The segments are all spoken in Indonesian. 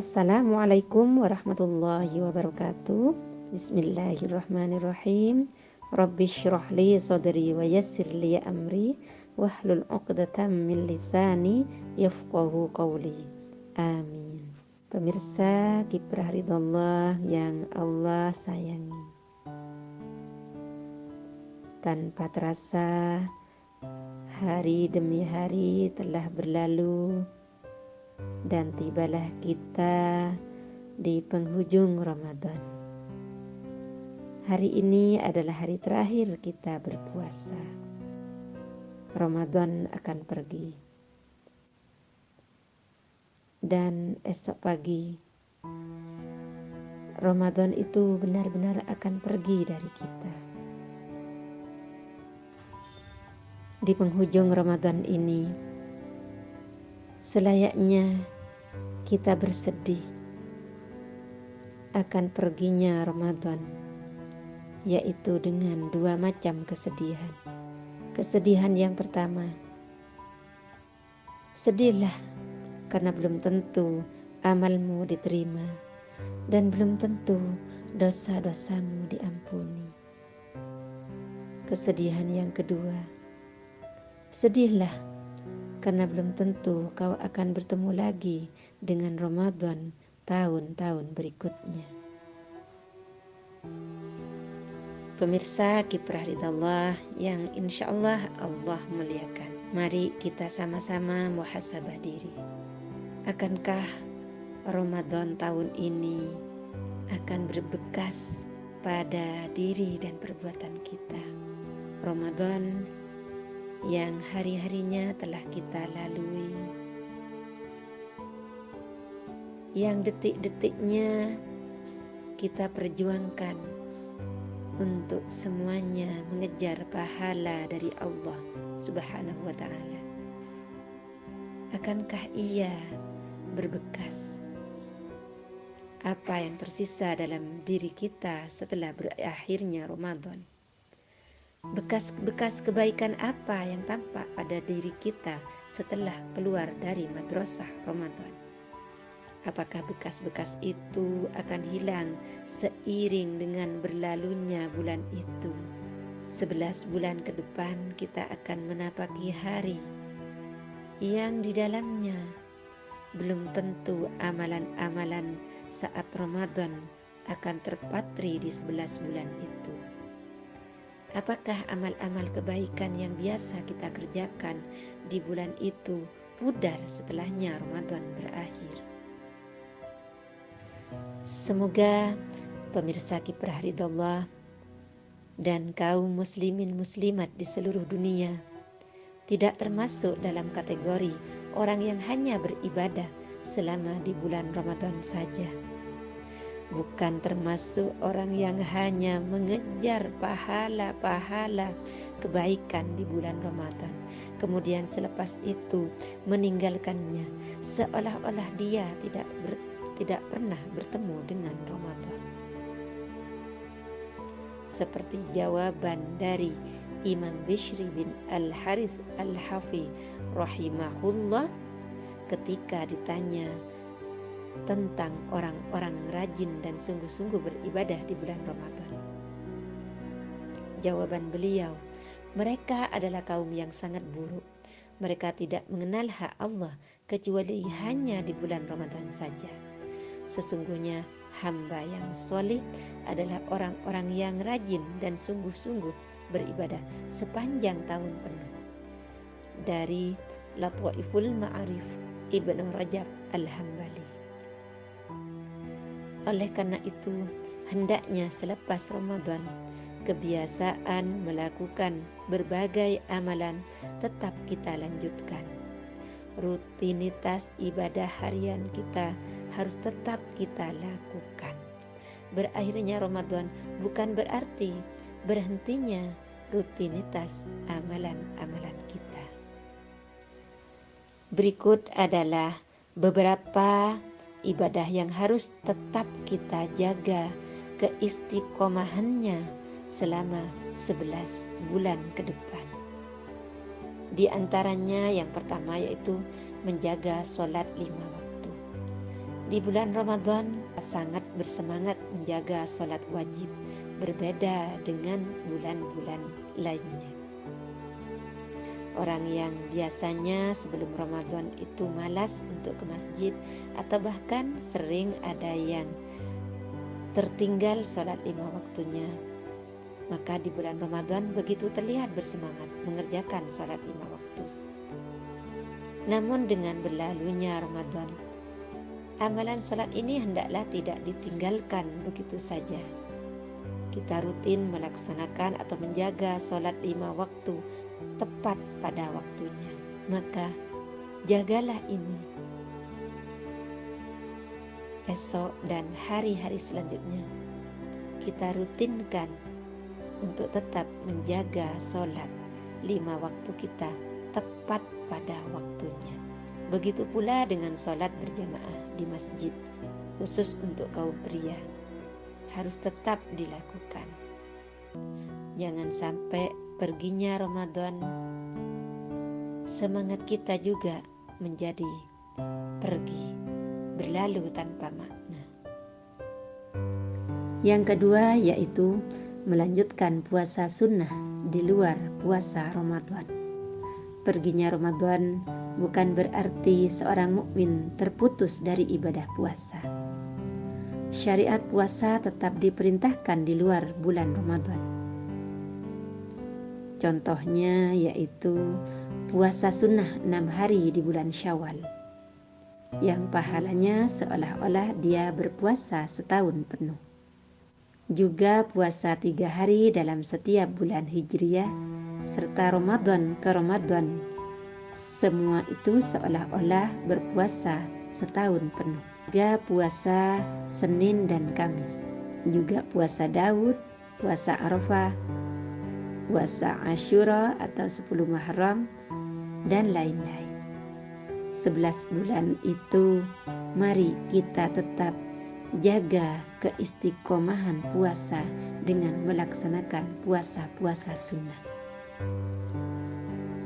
Assalamualaikum warahmatullahi wabarakatuh. Bismillahirrahmanirrahim. Rabbi shrah li sadri wa yassir li amri wahlul 'uqdatam min lisani yafqahu qawli. Amin. Pemirsa Kiprah Ridullah yang Allah sayangi, tanpa terasa hari demi hari telah berlalu dan tibalah kita di penghujung Ramadan. Hari ini adalah hari terakhir kita berpuasa. Ramadan akan pergi. Dan esok pagi Ramadan itu benar-benar akan pergi dari kita. Di penghujung Ramadan ini, selayaknya kita bersedih akan perginya Ramadan, yaitu dengan dua macam kesedihan. Kesedihan yang pertama, sedihlah karena belum tentu amalmu diterima dan belum tentu dosa-dosamu diampuni. Kesedihan yang kedua, sedihlah karena belum tentu kau akan bertemu lagi dengan Ramadan tahun-tahun berikutnya. Pemirsa Kiprah Ridullah yang insya Allah Allah muliakan, mari kita sama-sama muhasabah diri. Akankah Ramadan tahun ini akan berbekas pada diri dan perbuatan kita? Ramadan yang hari-harinya telah kita lalui, yang detik-detiknya kita perjuangkan untuk semuanya mengejar pahala dari Allah Subhanahu wa ta'ala. Akankah ia berbekas? Apa yang tersisa dalam diri kita setelah berakhirnya Ramadan? Bekas-bekas kebaikan apa yang tampak pada diri kita setelah keluar dari madrasah Ramadan? Apakah bekas-bekas itu akan hilang seiring dengan berlalunya bulan itu? 11 bulan ke depan kita akan menapaki hari yang di dalamnya belum tentu amalan-amalan saat Ramadan akan terpatri di 11 bulan itu. Apakah amal-amal kebaikan yang biasa kita kerjakan di bulan itu pudar setelahnya Ramadan berakhir? Semoga pemirsa Kiprah Ridullah dan kaum muslimin muslimat di seluruh dunia tidak termasuk dalam kategori orang yang hanya beribadah selama di bulan Ramadan saja. Bukan termasuk orang yang hanya mengejar pahala-pahala kebaikan di bulan Ramadan, kemudian selepas itu meninggalkannya seolah-olah dia tidak pernah bertemu dengan Ramadan. Seperti jawaban dari Imam Bishri bin Al-Harith Al-Hafi rahimahullah ketika ditanya tentang orang-orang rajin dan sungguh-sungguh beribadah di bulan Ramadan. Jawaban beliau, mereka adalah kaum yang sangat buruk. Mereka tidak mengenal hak Allah kecuali hanya di bulan Ramadan saja. Sesungguhnya hamba yang soleh adalah orang-orang yang rajin dan sungguh-sungguh beribadah sepanjang tahun penuh. Dari Latwaiful Ma'arif Ibnu Rajab Al-Hambali. Oleh karena itu, hendaknya selepas Ramadan, kebiasaan melakukan berbagai amalan tetap kita lanjutkan. Rutinitas ibadah harian kita harus tetap kita lakukan. Berakhirnya Ramadan bukan berarti berhentinya rutinitas amalan-amalan kita. Berikut adalah beberapa ibadah yang harus tetap kita jaga keistiqomahannya selama 11 bulan ke depan. Di antaranya yang pertama yaitu menjaga sholat 5 waktu. Di bulan Ramadan sangat bersemangat menjaga sholat wajib, berbeda dengan bulan-bulan lainnya. Orang yang biasanya sebelum Ramadan itu malas untuk ke masjid atau bahkan sering ada yang tertinggal sholat 5 waktunya, maka di bulan Ramadan begitu terlihat bersemangat mengerjakan sholat 5 waktu. Namun dengan berlalunya Ramadan, amalan sholat ini hendaklah tidak ditinggalkan begitu saja. Kita rutin melaksanakan atau menjaga sholat 5 waktu tepat pada waktunya. Maka jagalah ini. Esok dan hari-hari selanjutnya kita rutinkan untuk tetap menjaga sholat 5 waktu kita tepat pada waktunya. Begitu pula dengan sholat berjamaah di masjid, khusus untuk kaum pria, harus tetap dilakukan. Jangan sampai perginya Ramadan, semangat kita juga menjadi pergi, berlalu tanpa makna. Yang kedua yaitu melanjutkan puasa sunnah di luar puasa Ramadan. Perginya Ramadan bukan berarti seorang mukmin terputus dari ibadah puasa. Syariat puasa tetap diperintahkan di luar bulan Ramadan. Contohnya yaitu puasa sunnah 6 hari di bulan Syawal, yang pahalanya seolah-olah dia berpuasa setahun penuh. Juga puasa 3 hari dalam setiap bulan Hijriah, serta Ramadan ke Ramadan. Semua itu seolah-olah berpuasa setahun penuh. Juga puasa Senin dan Kamis. Juga puasa Daud, puasa Arafah, puasa Asyura atau 10 Muharram, dan lain-lain. 11 bulan itu mari kita tetap jaga keistiqomahan puasa dengan melaksanakan puasa-puasa sunnah.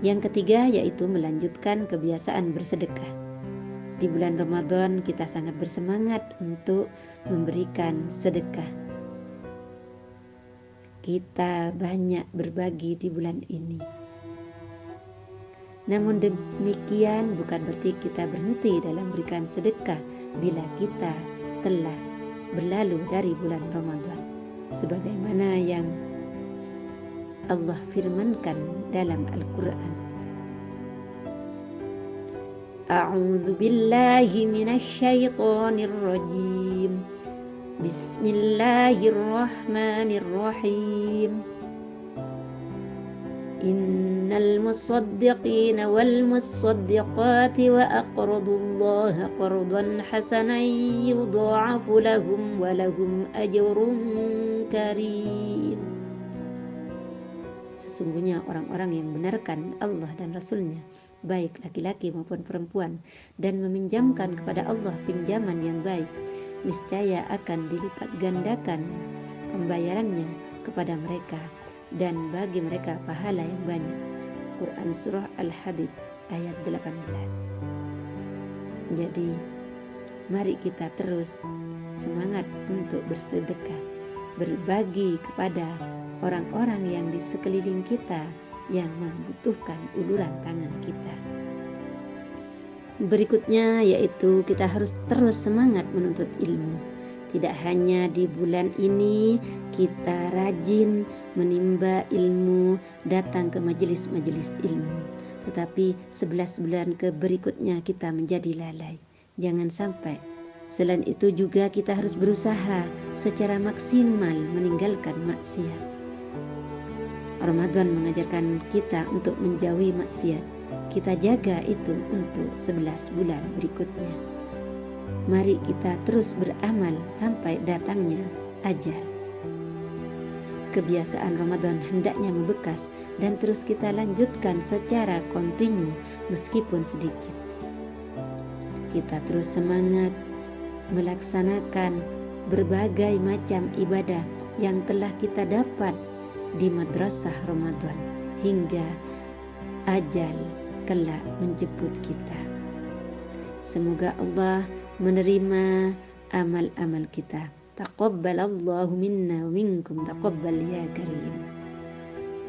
Yang ketiga yaitu melanjutkan kebiasaan bersedekah. Di bulan Ramadan kita sangat bersemangat untuk memberikan sedekah. Kita banyak berbagi di bulan ini. Namun demikian bukan berarti kita berhenti dalam memberikan sedekah bila kita telah berlalu dari bulan Ramadan, sebagaimana yang Allah firmankan dalam Al-Quran. A'udzu billahi minasy syaithanir rajim. Bismillahirrahmanirrahim. Innal musaddiqina wal musaddiqati wa aqradullaha qardan hasanan yudha'afu lahum wa lahum ajrun karim. Sesungguhnya orang-orang yang benarkan Allah dan Rasulnya, baik laki-laki maupun perempuan, dan meminjamkan kepada Allah pinjaman yang baik, niscaya akan dilipat gandakan pembayarannya kepada mereka, dan bagi mereka pahala yang banyak. Quran Surah Al-Hadid ayat 18. Jadi mari kita terus semangat untuk bersedekah, berbagi kepada orang-orang yang di sekeliling kita yang membutuhkan uluran tangan kita. Berikutnya yaitu kita harus terus semangat menuntut ilmu. Tidak hanya di bulan ini kita rajin menimba ilmu, datang ke majelis-majelis ilmu, tetapi 11 bulan ke berikutnya kita menjadi lalai. Jangan sampai. Selain itu juga kita harus berusaha secara maksimal meninggalkan maksiat. Ramadan mengajarkan kita untuk menjauhi maksiat. Kita jaga itu untuk 11 bulan berikutnya. Mari kita terus beramal sampai datangnya ajal. Kebiasaan Ramadan hendaknya membekas dan terus kita lanjutkan secara kontinu meskipun sedikit. Kita terus semangat melaksanakan berbagai macam ibadah yang telah kita dapat di madrasah Ramadan hingga ajal kelak menjemput kita. Semoga Allah menerima amal-amal kita. Taqabbalallahu minna wa minkum taqabbal ya karim.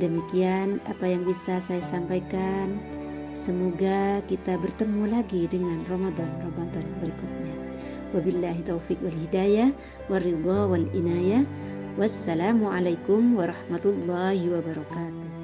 Demikian apa yang bisa saya sampaikan. Semoga kita bertemu lagi dengan Ramadan berikutnya. Wabillahi taufiq wal hidayah waridha wal inayah. Wassalamualaikum warahmatullahi wabarakatuh.